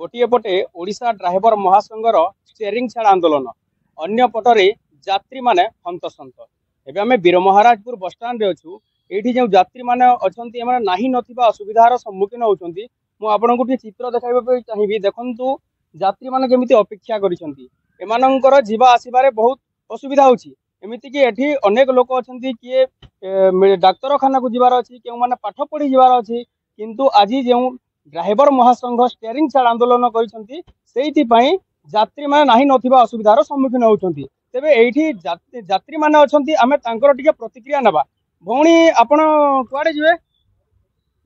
गोटे पटे Odisha driver महासंघर steering छाड़ आंदोलन अन्य पटरे यात्री माने हंतसंत। एबे आमे वीर महाराजपुर बस स्टैंड रे अछु। एठी जो यात्री माने अछंती एमाने नाही नथिबा असुविधार सम्मुखीन होउछंती। मु आपनकु टी चित्र देखाइबा पे चाहिबी। देखंतु यात्री माने केमिति अपेक्षा करिसंती। एमानंकर जीवा आसीबारे बहुत असुविधा होछि। एमिति कि एठी अनेक लोक अछंती किए डाक्तरखाना को जीवार अछि, केउ माने पाठ पढ़ी जीवार अछि, किंतु आजि जो ड्राइवर महासंघ स्टेयरिंग छाड़ आंदोलन करिसंती सेहिति पई यात्री माने नाही नथिबा असुविधार सम्मुखीन होउछंती। तेबे एठी यात्री माने अछंती, आमे तांकर टिके प्रतिक्रिया नबा। भौणी आपण कुआडे जिवे?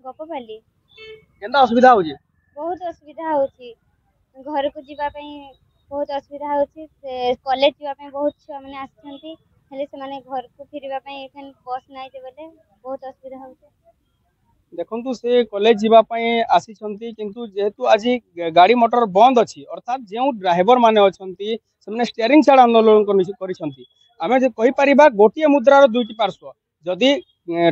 गपपाली। केनता असुविधा होछि? बहुत असुविधा होछि। घर को जीवा पई बहुत असुविधा होछि। से कॉलेज जीवा पई बहुत छुआ माने आछंती, हेले से माने घर को फिरबा पई एखन बस नाइ जे बोले बहुत असुविधा होछि। देखंतु से कॉलेज जीवा पई आसीछंती, किंतु जेहेतु आजि गाड़ी मोटर बंद अछि, अर्थात जेउ ड्राइवर माने अछंती सेमने स्टीयरिंग छाड़ आंदोलन करिसंती। आमे जे कहि परिबा गोटिए मुद्रार दुईटी पार्श्व। जदि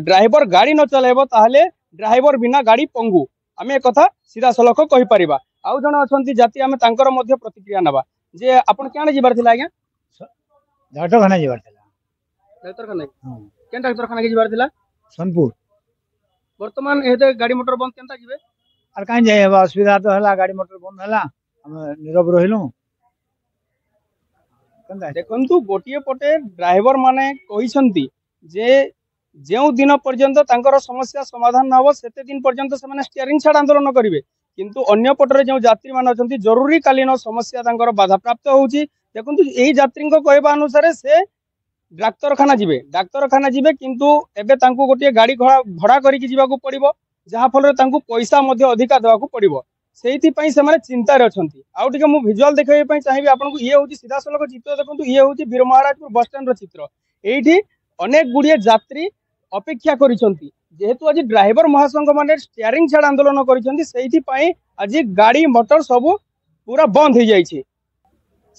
ड्राइवर गाड़ी न चलाइबो ताहले ड्राइवर बिना गाड़ी पंगु। आमे एक कथा सीधा सलख कहि परिबा। आउ जण अछंती जाति, आमे तांकर मध्य प्रतिक्रिया नबा। जे आपण केने जिबार थिला आज्ञा? डाक्तरखाना जिबार थिला। डाक्तरखाना? केन डाक्तरखाना के जिबार थिला? सोनपुर। वर्तमान एते गाड़ी मोटर बंद केनता जिवे? आर काई जाय बा, असुविधा तो हला, गाड़ी मोटर बंद हला, हम नीरव रहिलु। देखंतु गोटिए पटे ड्राइवर माने कहिसंती जे जेउ दिन पर्यंत तांकर समस्या समाधान न हो सेते दिन पर्यंत से माने स्टीयरिंग छाड़ आंदोलन करिवे, किंतु अन्य पटरे जो यात्री माने अछंती जरूरी कालीन समस्या तांकर बाधा प्राप्त होउची। देखंतु एही यात्री को कहबा अनुसार से डाक्तरखाना जीवे, किंतु एबे तांको गोटे गाड़ी भड़ा करिक जीवाकू पड़िबो, जहा फल तांको पैसा मध्य अधिका देवाकू पड़िबो। सेहिति पई से माने चिंतार अछंती। आउ टिके मु विजुअल देखाइ पई चाहिबी आपनकु। ये होची सीधा सलख चित्र। देखंतु ये होची वीर महाराजपुर बस स्टैंड रो चित्र। एठी अनेक गुड़िए यात्री अपेक्षा करिसंती, जेहेतु आज ड्राइवर महासंघ माने स्टीयरिंग छाड़ आंदोलन करिसंती, सेहिति पई आज गाड़ी मोटर सब पूरा बंद हो जाइछे।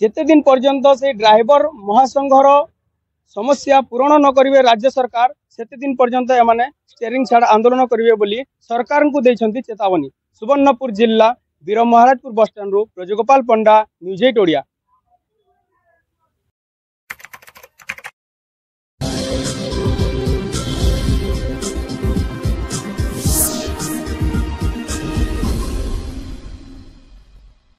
जेते दिन पर्यंत से ड्राइवर महासंघर समस्या पूरण न करिवे राज्य सरकार, सेते दिन पर्यंत एमाने स्टीयरिंग छाड़ आंदोलन करिवे बोली सरकार को दैछंती चेतावनी। सुवर्णपुर जिला वीर महाराजपुर बस स्टैंड रो प्रजोगोपाल पंडा, न्यूज 8 ओडिया।